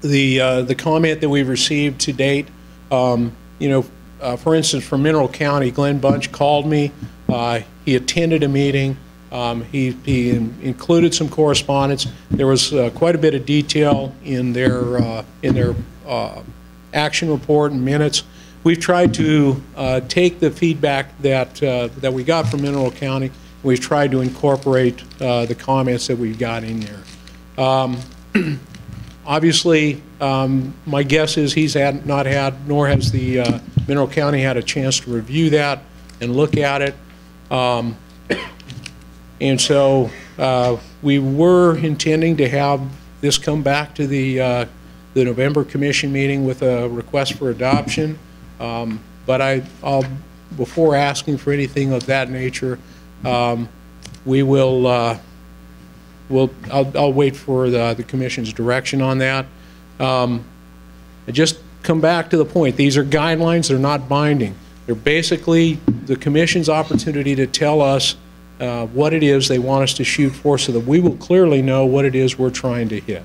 the comment that we've received to date. For instance, from Mineral County, Glenn Bunch called me. He attended a meeting. He included some correspondence. There was quite a bit of detail in their action report and minutes. We've tried to take the feedback that we got from Mineral County. We've tried to incorporate the comments that we've got in there. Obviously, my guess is he's not had, nor has the Mineral County had a chance to review that and look at it. And so we were intending to have this come back to the November Commission meeting with a request for adoption. But I'll, before asking for anything of that nature, we will. I'll wait for the Commission's direction on that. I just come back to the point. These are guidelines. They're not binding. They're basically the Commission's opportunity to tell us what it is they want us to shoot for, so that we will clearly know what it is we're trying to hit.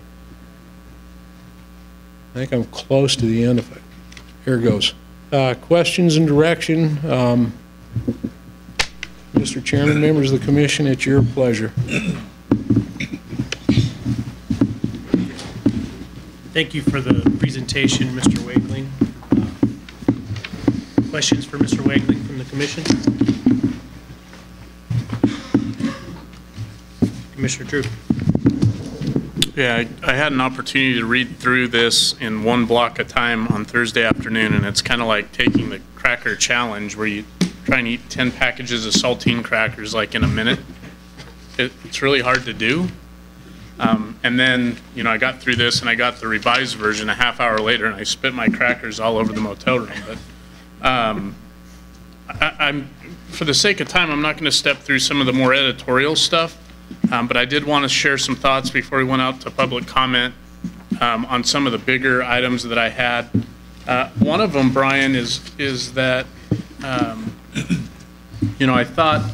I think I'm close to the end of it. Here it goes. Questions and direction. Mr. Chairman, members of the Commission, it's your pleasure. Thank you for the presentation, Mr. Wakeling. Questions for Mr. Wakeling from the Commission? Commissioner Drew. Yeah, I had an opportunity to read through this in one block of time on Thursday afternoon, and it's kind of like taking the cracker challenge where you try and eat 10 packages of saltine crackers like in a minute. It's really hard to do. And then, I got through this and I got the revised version a half hour later, and I spit my crackers all over the motel room. But I'm, for the sake of time, I'm not going to step through some of the more editorial stuff. But I did want to share some thoughts before we went out to public comment on some of the bigger items that I had. One of them, Brian, is that, I thought,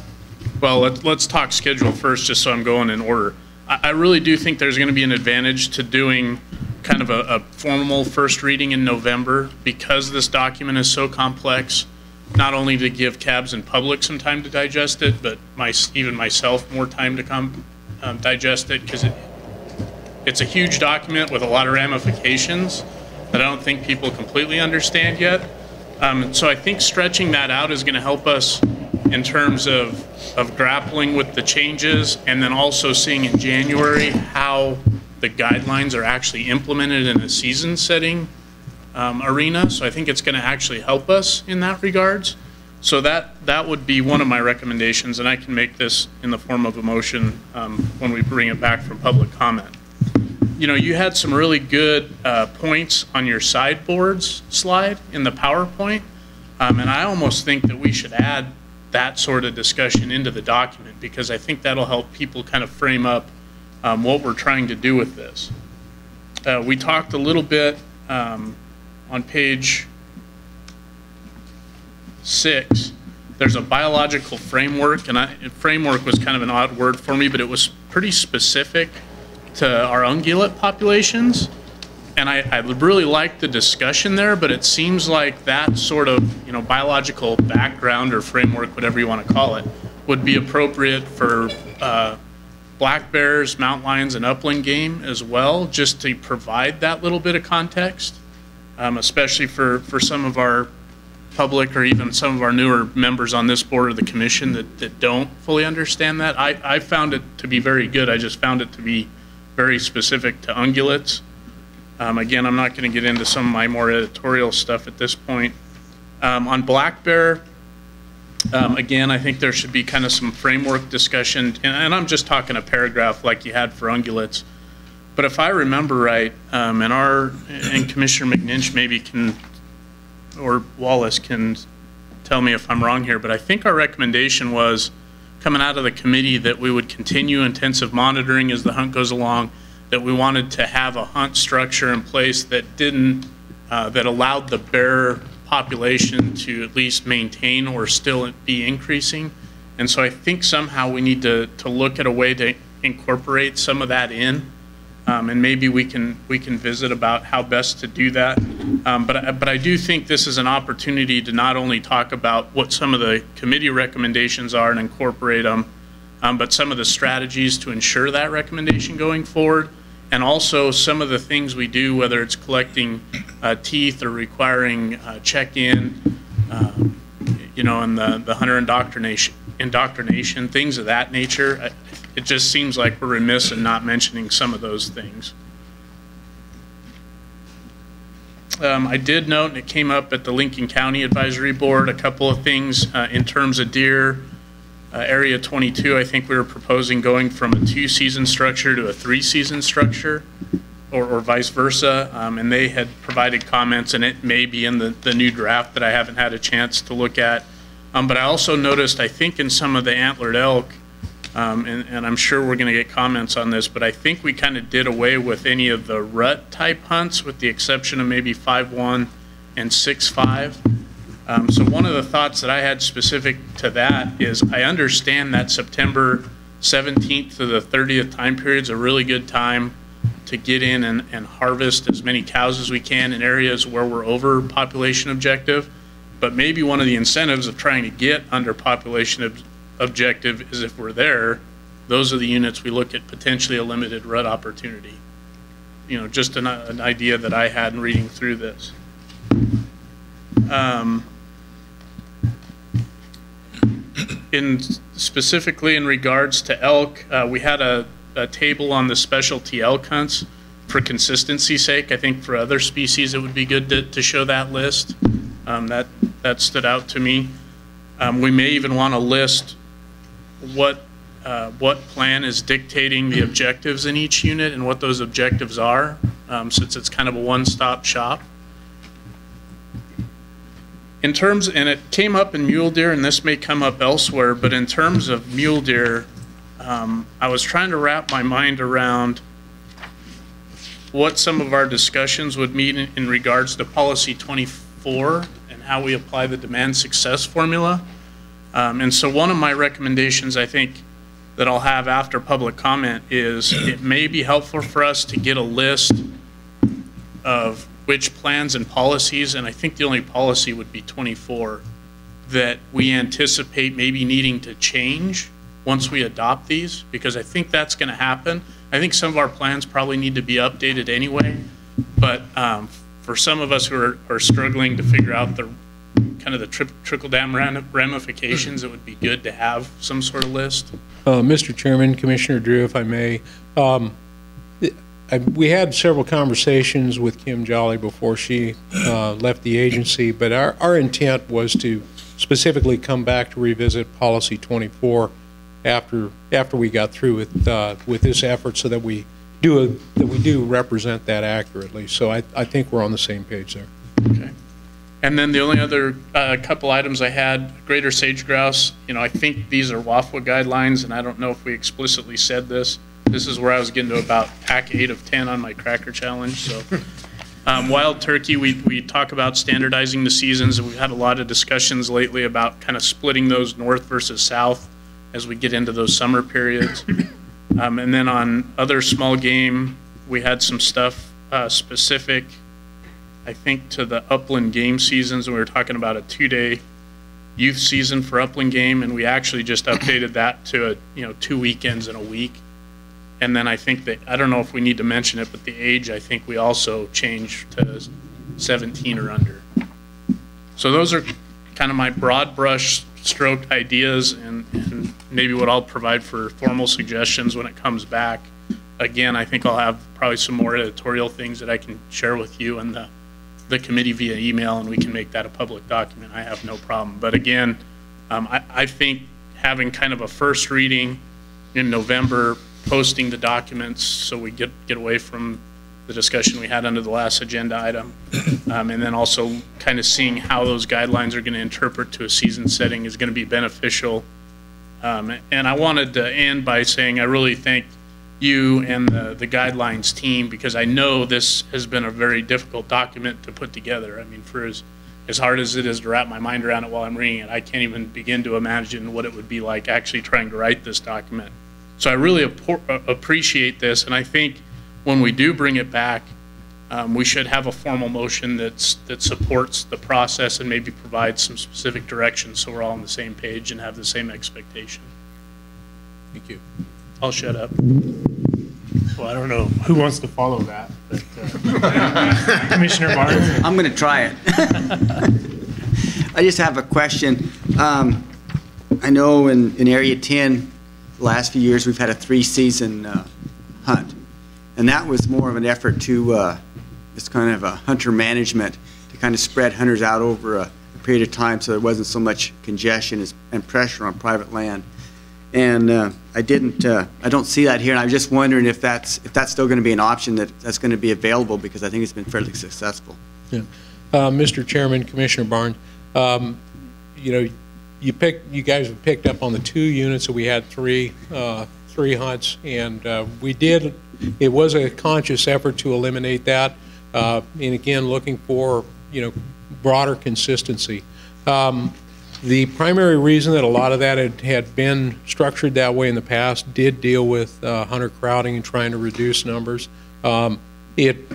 well, let's talk schedule first, just so I'm going in order. I really do think there's going to be an advantage to doing kind of a formal first reading in November, because this document is so complex, not only to give cabs and public some time to digest it, but even myself more time to digest it, because it's a huge document with a lot of ramifications that I don't think people completely understand yet. So I think stretching that out is going to help us in terms of grappling with the changes, and then also seeing in January how the guidelines are actually implemented in a season setting arena. So I think it's going to actually help us in that regards. So that would be one of my recommendations, and I can make this in the form of a motion when we bring it back from public comment. You had some really good points on your sideboards slide in the PowerPoint, and I almost think that we should add that sort of discussion into the document, because I think that'll help people kind of frame up what we're trying to do with this. We talked a little bit on page 6. There's a biological framework, and framework was kind of an odd word for me, but it was pretty specific to our ungulate populations. And I really like the discussion there, but it seems like that sort of biological background or framework, whatever you want to call it, would be appropriate for black bears, mountain lions, and upland game as well, just to provide that little bit of context, especially for some of our public or even some of our newer members on this board or the commission that don't fully understand that. I found it to be very good. I just found it to be very specific to ungulates. Again, I'm not going to get into some of my more editorial stuff at this point. On black bear, again, I think there should be kind of some framework discussion, and I'm just talking a paragraph like you had for ungulates. But if I remember right, and Commissioner McNinch maybe can, or Wallace can tell me if I'm wrong here, but I think our recommendation was coming out of the committee that we would continue intensive monitoring as the hunt goes along, that we wanted to have a hunt structure in place that didn't, that allowed the bear population to at least maintain or still be increasing. And so I think somehow we need to look at a way to incorporate some of that in. and maybe we can visit about how best to do that. But I do think this is an opportunity to not only talk about what some of the committee recommendations are and incorporate them, but some of the strategies to ensure that recommendation going forward, and also some of the things we do, whether it's collecting teeth or requiring check-in, and the hunter indoctrination, things of that nature. It just seems like we're remiss in not mentioning some of those things. I did note, and it came up at the Lincoln County Advisory Board, a couple of things in terms of deer. Area 22, I think we were proposing going from a 2-season structure to a 3-season structure, or vice versa, and they had provided comments, and it may be in the new draft that I haven't had a chance to look at. But I also noticed, I think in some of the antlered elk, and I'm sure we're going to get comments on this, but I think we kind of did away with any of the rut type hunts with the exception of maybe 5.1 and 6.5. So one of the thoughts that I had specific to that is I understand that September 17th to the 30th time period is a really good time to get in and harvest as many cows as we can in areas where we're over population objective. But maybe one of the incentives of trying to get under population objective is if we're there, those are the units we look at potentially a limited rut opportunity. Just an idea that I had in reading through this. Specifically in regards to elk, we had a table on the specialty elk hunts for consistency's sake. I think for other species it would be good to show that list. That stood out to me. We may even want to list what plan is dictating the objectives in each unit and what those objectives are, since it's kind of a one-stop shop. In terms, and it came up in mule deer, and this may come up elsewhere, but in terms of mule deer, I was trying to wrap my mind around what some of our discussions would mean in regards to policy 24 and how we apply the demand success formula. And so one of my recommendations, I think, that I'll have after public comment is it may be helpful for us to get a list of which plans and policies, and I think the only policy would be 24, that we anticipate maybe needing to change once we adopt these, because I think that's going to happen. I think some of our plans probably need to be updated anyway, but for some of us who are struggling to figure out the kind of the trickle-down ramifications, it would be good to have some sort of list. Mr. Chairman, Commissioner Drew, if I may, we had several conversations with Kim Jolly before she left the agency, but our intent was to specifically come back to revisit policy 24 after we got through with this effort, so that we do represent that accurately. So I think we're on the same page there. Okay. And then the only other couple items I had, greater sage grouse. I think these are WAFWA guidelines, and I don't know if we explicitly said this. This is where I was getting to about pack 8 of 10 on my cracker challenge. So wild turkey, we talk about standardizing the seasons, and we've had a lot of discussions lately about kind of splitting those north versus south as we get into those summer periods. And then on other small game, we had some stuff specific, I think, to the upland game seasons, and we were talking about a 2-day youth season for upland game, and we actually just updated that to 2 weekends in a week. And then I think that, I don't know if we need to mention it, but the age, I think we also changed to 17 or under. So those are kind of my broad brush stroke ideas, and maybe what I'll provide for formal suggestions when it comes back. Again, I think I'll have probably some more editorial things that I can share with you and the committee via email, and we can make that a public document. I have no problem. But again, I think having kind of a first reading in November, posting the documents so we get away from the discussion we had under the last agenda item, and then also kind of seeing how those guidelines are going to interpret to a season setting is going to be beneficial. And I wanted to end by saying I really thank you and the guidelines team, because I know this has been a very difficult document to put together. I mean, for as hard as it is to wrap my mind around it while I'm reading it, I can't even begin to imagine what it would be like actually trying to write this document. So I really appreciate this, and I think when we do bring it back, we should have a formal motion that supports the process and maybe provides some specific directions so we're all on the same page and have the same expectation. Thank you. I'll shut up. Well, I don't know who wants to follow that, but Commissioner Barnes? I'm going to try it. I just have a question. I know in Area 10, the last few years, we've had a 3-season hunt. And that was more of an effort to, it's kind of a hunter management, to kind of spread hunters out over a period of time so there wasn't so much congestion and pressure on private land. And I don't see that here, and I'm just wondering if that's still going to be an option that's going to be available, because I think it's been fairly successful. Yeah. Mr. Chairman, Commissioner Barnes, you know, you guys have picked up on the 2 units, so we had three hunts, and it was a conscious effort to eliminate that, and again, looking for, you know, broader consistency. The primary reason that a lot of that had been structured that way in the past did deal with hunter crowding and trying to reduce numbers. It's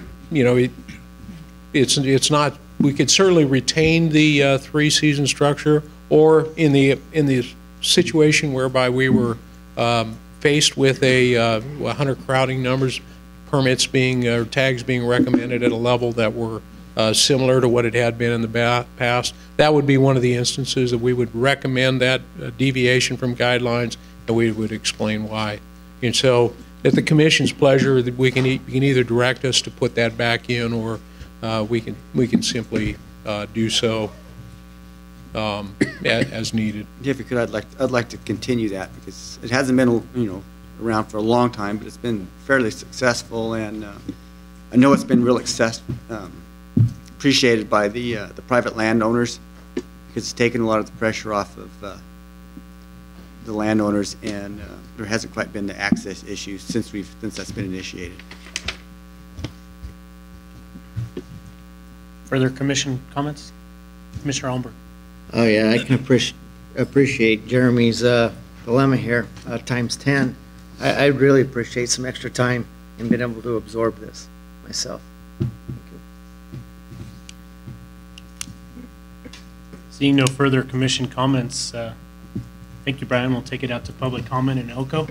not. We could certainly retain the 3-season structure, or in the situation whereby we were faced with a hunter crowding numbers, permits being or tags being recommended at a level that were similar to what it had been in the past. That would be one of the instances that we would recommend that deviation from guidelines, and we would explain why. And so, at the Commission's pleasure, that you can either direct us to put that back in, or we can simply do so as needed. If you could, I'd like to continue that, because it hasn't been around for a long time, but it's been fairly successful, and I know it's been real appreciated by the private landowners, because it's taken a lot of the pressure off of the landowners, and there hasn't quite been the access issues since that's been initiated. Further Commission comments? Commissioner Allenberg. Oh yeah, I can appreciate Jeremy's dilemma here, times 10. I really appreciate some extra time and being able to absorb this myself. Seeing no further Commission comments, thank you, Brian. We'll take it out to public comment in Elko.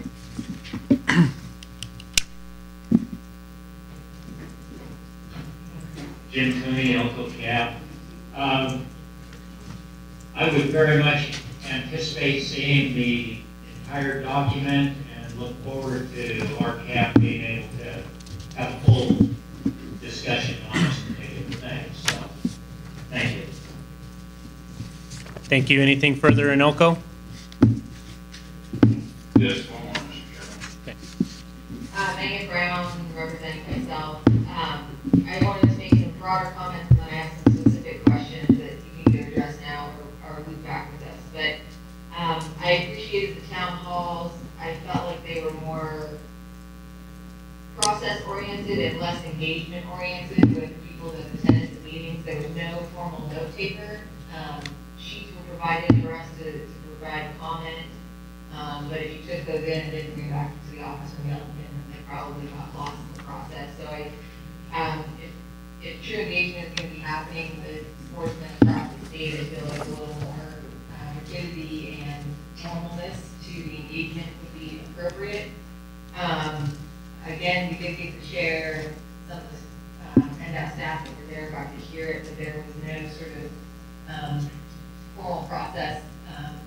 Jim Cooney, Elko Cap. I would very much anticipate seeing the entire document and look forward to our CAP being able to have a full discussion on this particular thing. So, thank you. Thank you. Anything further in Elko? Just one more, Mr. Chairman. Megan Brown, representing myself. I wanted to make some broader comments, and then I have some specific questions that you can either address now or loop back with us. But I appreciated the town halls. I felt like they were more process-oriented and less engagement-oriented with people that attended the meetings. There was no formal note-taker. Sheets were provided for us to provide comment. But if you took those in and didn't bring back to the office and mailed them in, they probably got lost in the process. So if true engagement is going to be happening with sportsmen across the state, I feel like a little more rigidity and normalness to the engagement would be appropriate. Again, we did get to share some of the PennDOT staff that were there got to hear it, but there was no sort of formal process.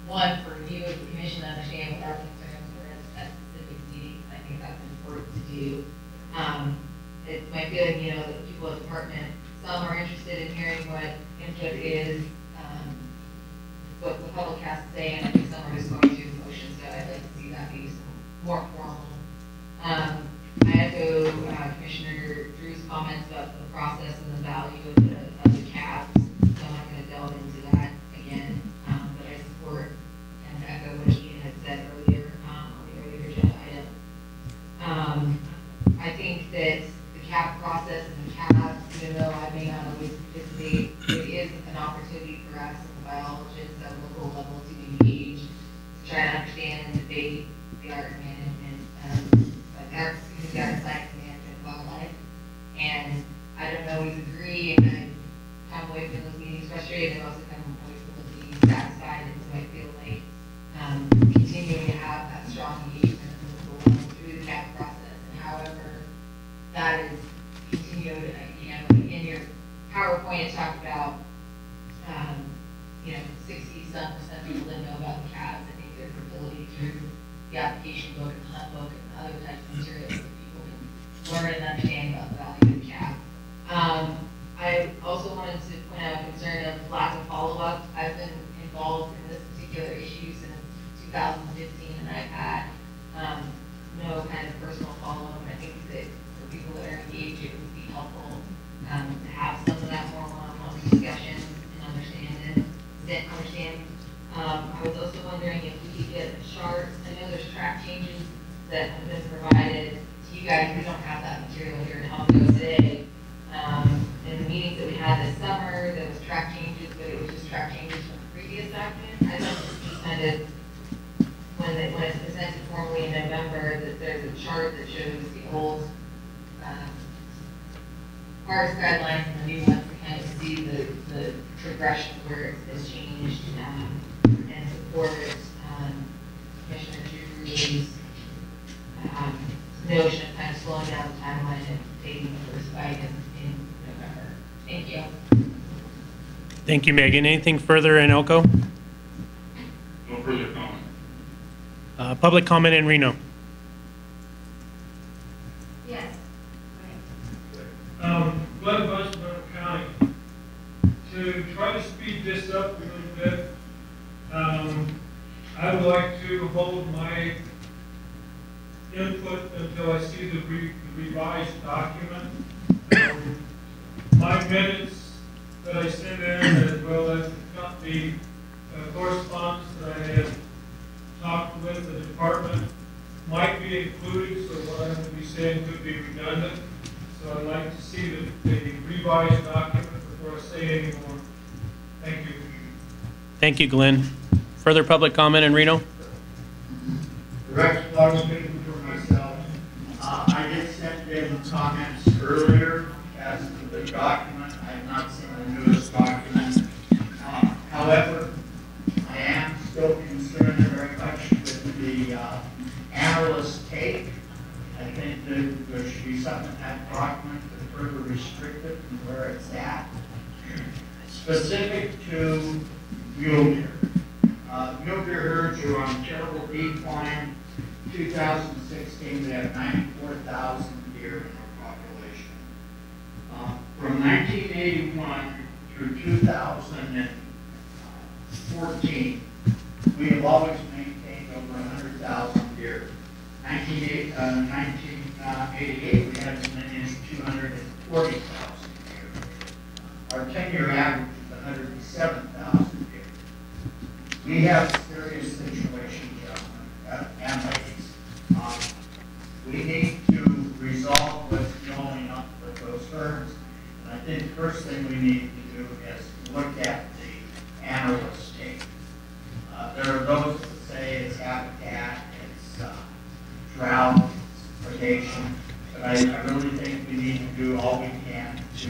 One, for review of the commission to understand what our concerns were at specific meetings. I think that's important to do. It's my feeling, that people at the department, some are interested in hearing what input is, what the public has to say, and I think some are just going through the motion, so I'd like to see that be more formal. I echo Commissioner Drew's comments about the process and the value of the cabs, so I'm not going to delve into that again, but I support and echo what Ian had said earlier on the earlier agenda item. I think that the CAP process and the cabs, even though I may not always participate, it is an opportunity for us as biologists at a local level to engage, to try to understand and debate the art management, the art science management, wildlife always agree, and I come away from those meetings frustrated, and also come away from those meetings satisfied, and so I feel like continuing to have that strong engagement through the CAP process, and however that is continued, you know, in your PowerPoint, it talked about, you know, 60-some% of people didn't know about the CAPs. I think there's an ability through the application book and hunt book and other types of materials that people can learn and understand about the value of the CAP. I also wanted to point out a concern of lack of follow-up. I've been involved in this particular issue since 2015, and I've had no kind of personal follow-up. And I think that for people that are engaged, it would be helpful to have some of that more one-on-one discussion and understanding. I was also wondering if we could get a chart. I know there's track changes that have been provided to you guys. We don't have that material here in Elko today. In the meetings that we had this summer, there was track changes, but it was just track changes from the previous document. I'd like to see kind of, when it's presented formally in November, that there's a chart that shows the old forest guidelines and the new ones to kind of see the progression where it's changed and support Commissioner Drew's notion of kind of slowing down the timeline and taking the first bite in November. Thank you. Thank you, Megan. Anything further in Elko? No further comment. Public comment in Reno. Yes. Glenn Bushman County. To try to speed this up a little bit, I would like to hold my input until I see the revised document. My minutes that I sent in, as well as the correspondence that I had talked with the department, might be included, so what I'm going to be saying could be redundant. So I'd like to see the revised document before I say any more. Thank you. Thank you, Glenn. Further public comment in Reno? Rex, I was speaking for myself. I did send in comments earlier as to the document. I have not seen the newest document. However, I am still concerned very much with the analyst take. I think that there should be something in that document to further restrict it from where it's at. Specific to mule deer. Mule deer herds are on terrible decline. 2016, we have 94,000 deer in our population. From 1981 through 2014, we have always maintained over 100,000 deer. 1988, we had as many as 240,000 deer. Our 10-year average is 107,000 deer. We have a serious situation, gentlemen and ladies. We need to resolve what's going on with those herds. And I think the first thing we need to do is look at the analyst take. There are those that say it's habitat, it's drought, it's predation, but I really think we need to do all we can to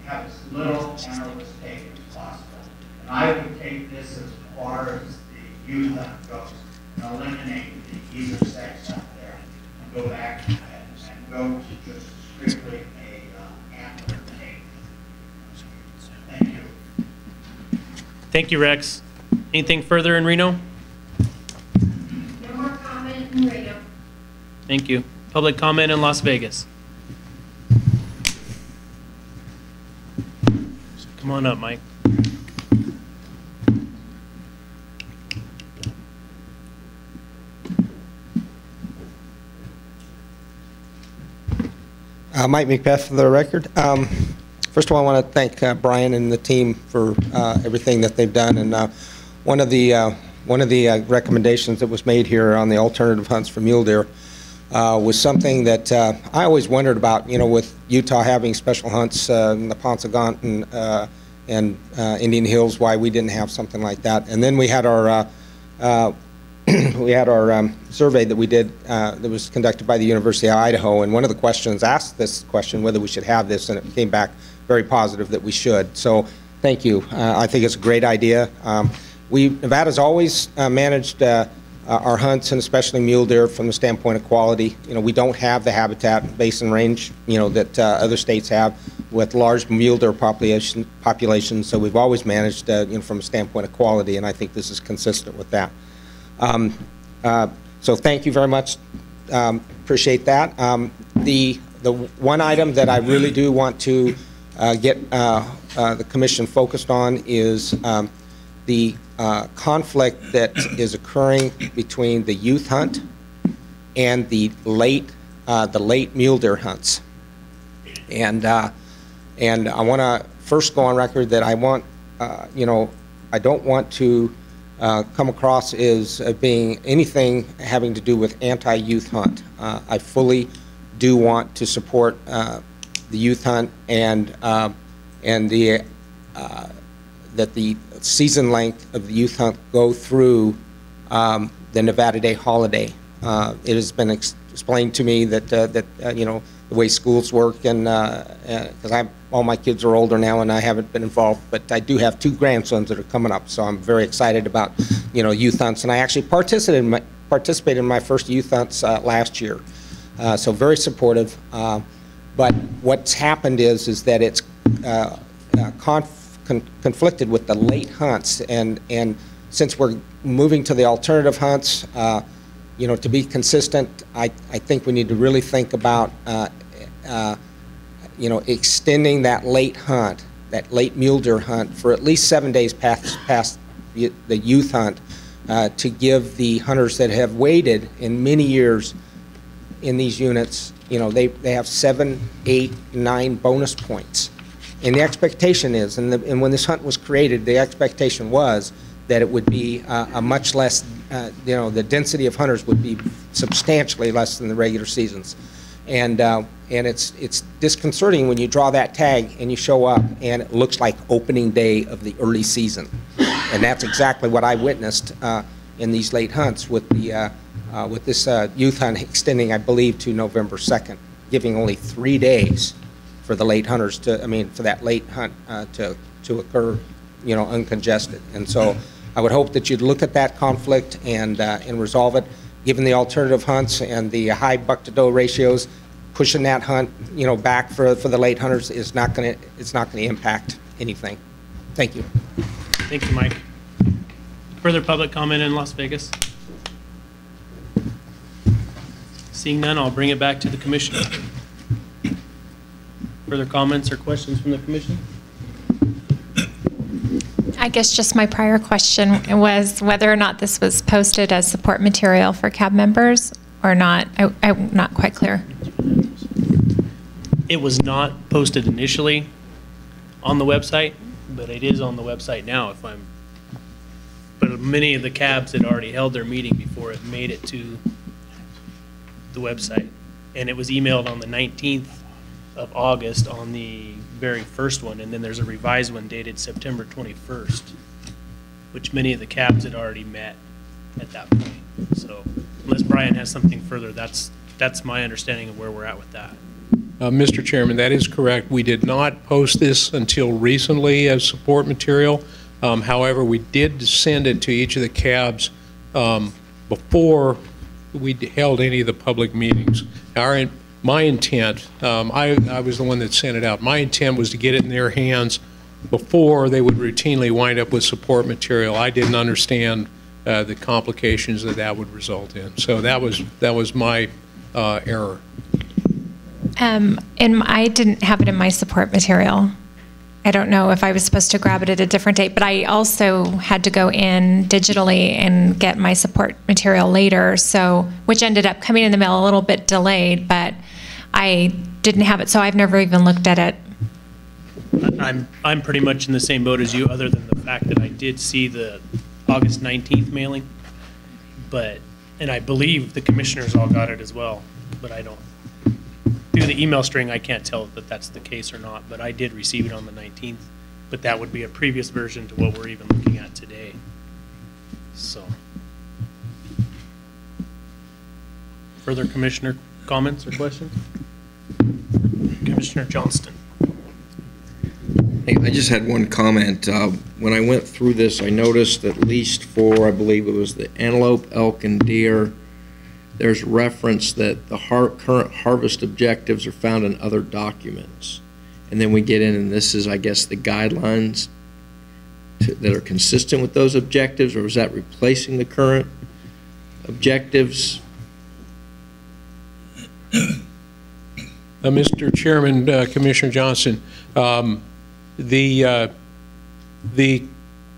have as little analyst take as possible. And I would take this as far as the youth hunt goes and eliminate the either sex out there and go back and go to just strictly a antler take. Thank you. Thank you, Rex. Anything further in Reno? No more comment in Reno. Thank you. Public comment in Las Vegas. Come on up, Mike. Mike McBeth for the record. First of all, I want to thank Brian and the team for everything that they've done. And one of the recommendations that was made here on the alternative hunts for mule deer was something that I always wondered about. You know, with Utah having special hunts in the Paunsaugunt and Indian Hills, why we didn't have something like that. And then we had our we had our survey that we did that was conducted by the University of Idaho, and one of the questions asked this question whether we should have this, and it came back very positive that we should. So thank you. I think it's a great idea. Nevada's always managed our hunts, and especially mule deer, from the standpoint of quality. You know, we don't have the habitat basin range, you know, that other states have with large mule deer populations. So we've always managed, you know, from a standpoint of quality, and I think this is consistent with that. So thank you very much. Appreciate that. The one item that I really do want to get the commission focused on is the conflict that is occurring between the youth hunt and the late mule deer hunts. And I want to first go on record that I want, you know, I don't want to come across as being anything having to do with anti-youth hunt. I fully do want to support the youth hunt and that the season length of the youth hunt go through the Nevada Day holiday. It has been explained to me that you know, the way schools work, and because all my kids are older now and I haven't been involved, but I do have 2 grandsons that are coming up, so I'm very excited about, you know, youth hunts, and I actually participated in my first youth hunts last year, so very supportive. But what's happened is that it's conflicted with the late hunts, and since we're moving to the alternative hunts, you know, to be consistent, I think we need to really think about you know, extending that late hunt, that late mule deer hunt, for at least 7 days past the youth hunt, to give the hunters that have waited in many years in these units, you know, they have 7, 8, 9 bonus points. And the expectation is, and when this hunt was created, the expectation was that it would be a much less, you know, the density of hunters would be substantially less than the regular seasons. And it's disconcerting when you draw that tag and you show up and it looks like opening day of the early season. And that's exactly what I witnessed in these late hunts with the with this youth hunt extending, I believe, to November 2nd, giving only 3 days for the late hunters to, I mean, for that late hunt to occur, you know, uncongested. And so I would hope that you'd look at that conflict and resolve it. Given the alternative hunts and the high buck-to-doe ratios, pushing that hunt, you know, back for the late hunters is not going to impact anything. Thank you. Thank you, Mike. Further public comment in Las Vegas? Seeing none, I'll bring it back to the commission. Further comments or questions from the commission? I guess just my prior question was whether or not this was posted as support material for CAB members or not. I'm not quite clear. It was not posted initially on the website, but it is on the website now. But many of the CABs had already held their meeting before it made it to the website, and it was emailed on the 19th of August on the very first one, and then there's a revised one dated September 21st, which many of the CABs had already met at that point. So unless Brian has something further, that's my understanding of where we're at with that. Mr. Chairman, that is correct. We did not post this until recently as support material. However, we did send it to each of the CABs before we held any of the public meetings. My intent, I was the one that sent it out. My intent was to get it in their hands before they would routinely wind up with support material. I didn't understand the complications that would result in. So that was my error. And I didn't have it in my support material. I don't know if I was supposed to grab it at a different date, but I also had to go in digitally and get my support material later, so which ended up coming in the mail a little bit delayed, but I didn't have it, so I've never even looked at it. I'm pretty much in the same boat as you, other than the fact that I did see the August 19th mailing, and I believe the commissioners all got it as well, but I don't. Through the email string, I can't tell if that's the case or not, but I did receive it on the 19th, but that would be a previous version to what we're even looking at today. So Further commissioner comments or questions? Commissioner Johnston. Hey, I just had one comment. When I went through this, I noticed at least for, I believe it was the antelope, elk, and deer, there's reference that the current harvest objectives are found in other documents. And then we get in, and this is, I guess, the guidelines that are consistent with those objectives, or is that replacing the current objectives? Mr. Chairman, Commissioner Johnson, the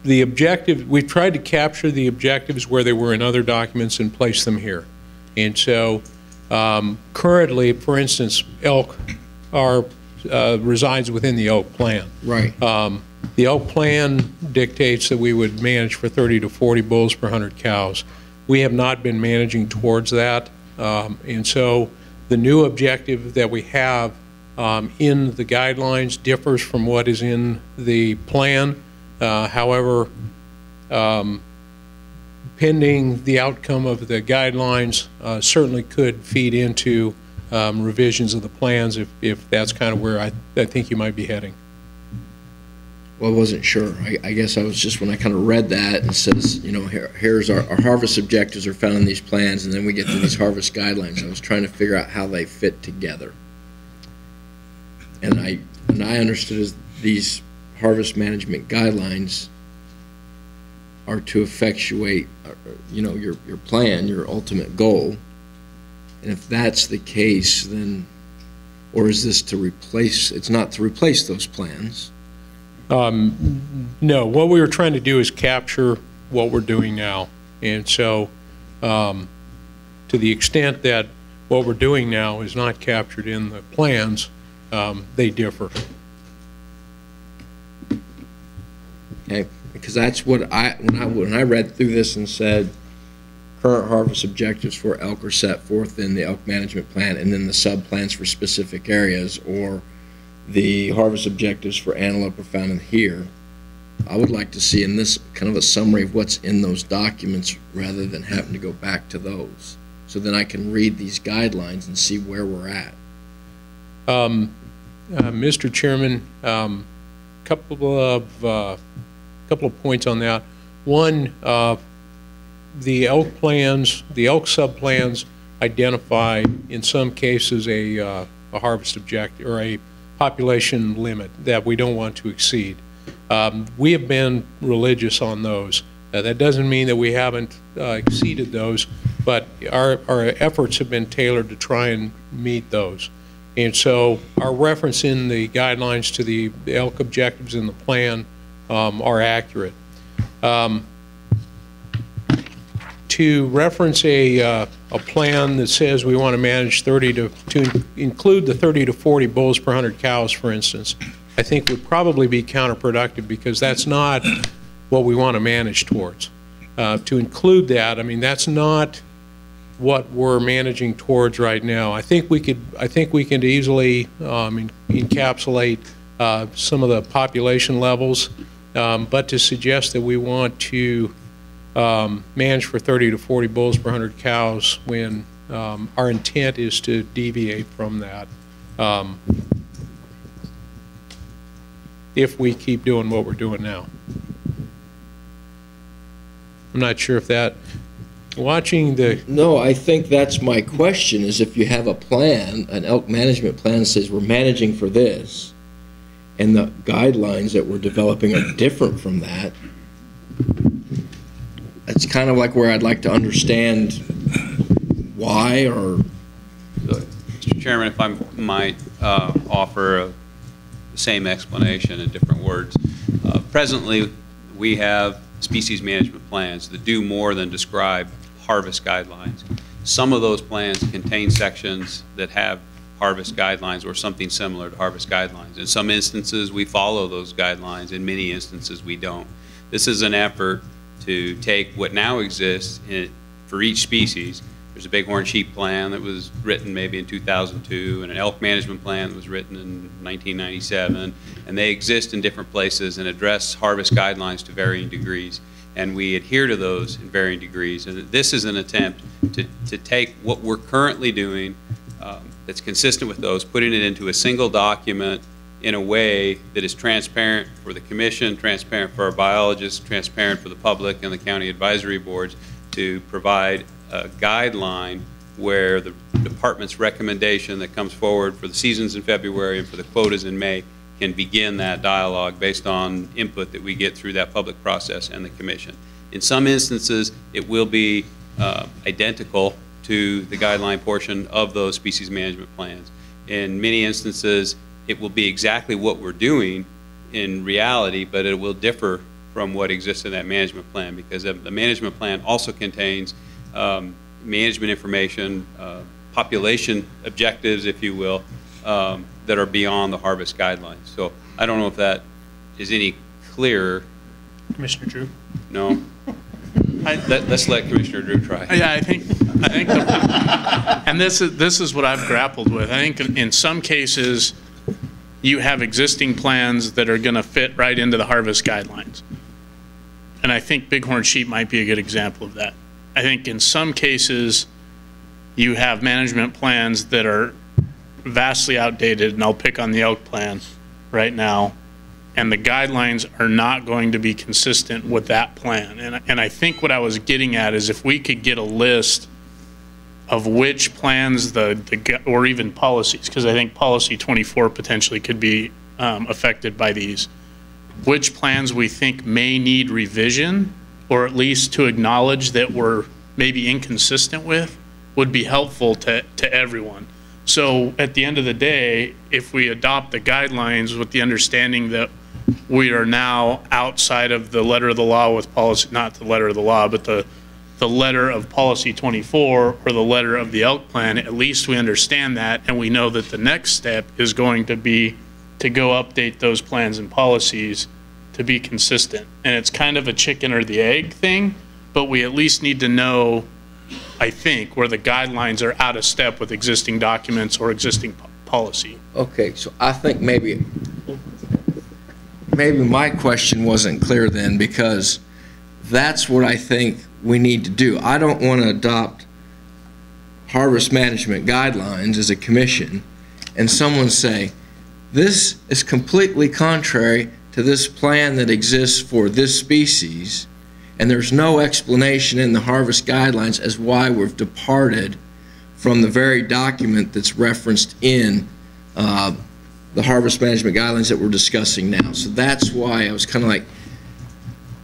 objective, we tried to capture the objectives where they were in other documents and place them here. And so currently, for instance, elk resides within the elk plan. Right. The elk plan dictates that we would manage for 30 to 40 bulls per 100 cows. We have not been managing towards that. And so the new objective that we have in the guidelines differs from what is in the plan. However, pending the outcome of the guidelines, certainly could feed into revisions of the plans if that's kind of where I think you might be heading. Well, I wasn't sure. I guess I was just, when I kind of read that and says, you know, here's our harvest objectives are found in these plans, and then we get to these harvest guidelines. I was trying to figure out how they fit together. And I understood as these harvest management guidelines are to effectuate, you know, your plan, your ultimate goal. And if that's the case, then, or is this to replace, it's not to replace those plans? No, what we were trying to do is capture what we're doing now. And so to the extent that what we're doing now is not captured in the plans, they differ. Okay, because that's what when I read through this and said current harvest objectives for elk are set forth in the elk management plan, and then the sub-plans for specific areas, or the harvest objectives for antelope are found in here. I would like to see in this kind of a summary of what's in those documents rather than having to go back to those. So then I can read these guidelines and see where we're at. Mr. Chairman, couple of points on that. One, the elk plans, the elk sub-plans identify in some cases a harvest objective or a population limit that we don't want to exceed. We have been religious on those. That doesn't mean that we haven't exceeded those, but our efforts have been tailored to try and meet those. And so our reference in the guidelines to the elk objectives in the plan are accurate. To reference a plan that says we want to manage to include the 30 to 40 bulls per 100 cows, for instance, I think would probably be counterproductive, because that's not what we want to manage towards. To include that, I mean, that's not what we're managing towards right now. I think we could easily encapsulate some of the population levels, but to suggest that we want to manage for 30 to 40 bulls per 100 cows when our intent is to deviate from that if we keep doing what we're doing now. I'm not sure if that, watching the... No, I think that's my question, is if you have a plan, an elk management plan that says we're managing for this, and the guidelines that we're developing are different from that, that's kind of like where I'd like to understand why, or... Mr. Chairman, if I might offer the same explanation in different words. Presently, we have species management plans that do more than describe harvest guidelines. Some of those plans contain sections that have harvest guidelines or something similar to harvest guidelines. In some instances, we follow those guidelines. In many instances, we don't. This is an effort to take what now exists for each species. There's a bighorn sheep plan that was written maybe in 2002, and an elk management plan that was written in 1997, and they exist in different places and address harvest guidelines to varying degrees. and we adhere to those in varying degrees. And this is an attempt to take what we're currently doing that's consistent with those, putting it into a single document in a way that is transparent for the commission, transparent for our biologists, transparent for the public and the county advisory boards, to provide a guideline where the department's recommendation that comes forward for the seasons in February and for the quotas in May can begin that dialogue based on input that we get through that public process and the commission. In some instances, it will be identical to the guideline portion of those species management plans. In many instances, it will be exactly what we're doing in reality, but it will differ from what exists in that management plan, because the management plan also contains management information, population objectives, if you will, that are beyond the harvest guidelines. So I don't know if that is any clearer. Commissioner Drew? No? Let's let Commissioner Drew try. Yeah, I think and this is what I've grappled with. I think in some cases, you have existing plans that are going to fit right into the harvest guidelines. And I think bighorn sheep might be a good example of that. I think in some cases, you have management plans that are vastly outdated, and I'll pick on the elk plan right now, and the guidelines are not going to be consistent with that plan. And I think what I was getting at is if we could get a list of which plans or even policies, because I think policy 24 potentially could be affected by these, which plans we think may need revision, or at least to acknowledge that we're maybe inconsistent with, would be helpful to everyone. So at the end of the day, if we adopt the guidelines with the understanding that we are now outside of the letter of the law with policy, not the letter of the law, but the letter of policy 24 or the letter of the elk plan, at least we understand that, and we know that the next step is going to be to go update those plans and policies to be consistent. And it's kind of a chicken or the egg thing, but we at least need to know, I think, where the guidelines are out of step with existing documents or existing policy. Okay, so I think maybe my question wasn't clear then, because that's what I think we need to do. I don't want to adopt harvest management guidelines as a commission and someone say, this is completely contrary to this plan that exists for this species, and there's no explanation in the harvest guidelines as why we've departed from the very document that's referenced in the harvest management guidelines that we're discussing now. So that's why I was kind of like,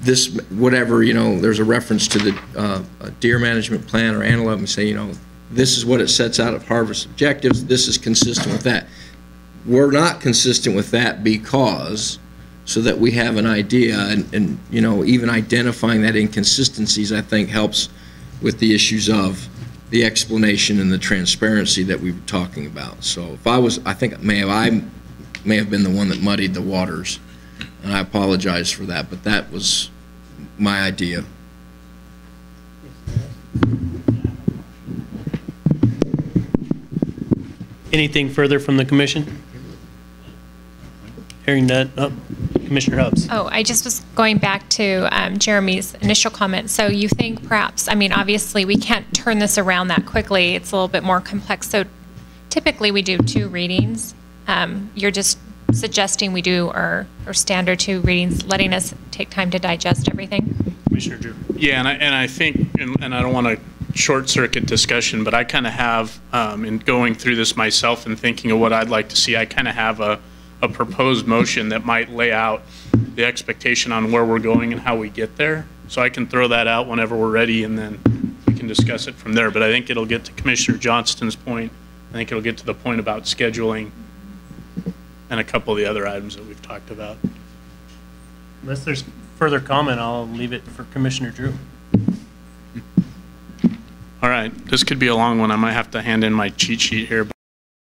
this, whatever, you know, there's a reference to the deer management plan or antelope, and say, you know, this is what it sets out of harvest objectives, this is consistent with that. We're not consistent with that because, so that we have an idea, and you know, even identifying that inconsistencies, I think, helps with the issues of the explanation and the transparency that we were talking about. So if I was, I think I may have been the one that muddied the waters, and I apologize for that, but that was my idea. Anything further from the commission? Hearing none. Oh, Commissioner Hubbs. Oh, I just was going back to Jeremy's initial comment. So you think perhaps, I mean, obviously we can't turn this around that quickly. It's a little bit more complex. So typically we do 2 readings. You're just suggesting we do our standard 2 readings, letting us take time to digest everything? Commissioner Drew. Yeah, and I think, and I don't want to short circuit discussion, but I kind of have, in going through this myself and thinking of what I'd like to see, I kind of have a proposed motion that might lay out the expectation on where we're going and how we get there. So I can throw that out whenever we're ready, and then we can discuss it from there. But I think it'll get to Commissioner Johnston's point. I think it'll get to the point about scheduling and a couple of the other items that we've talked about. Unless there's further comment, I'll leave it for Commissioner Drew. All right, this could be a long one. I might have to hand in my cheat sheet here.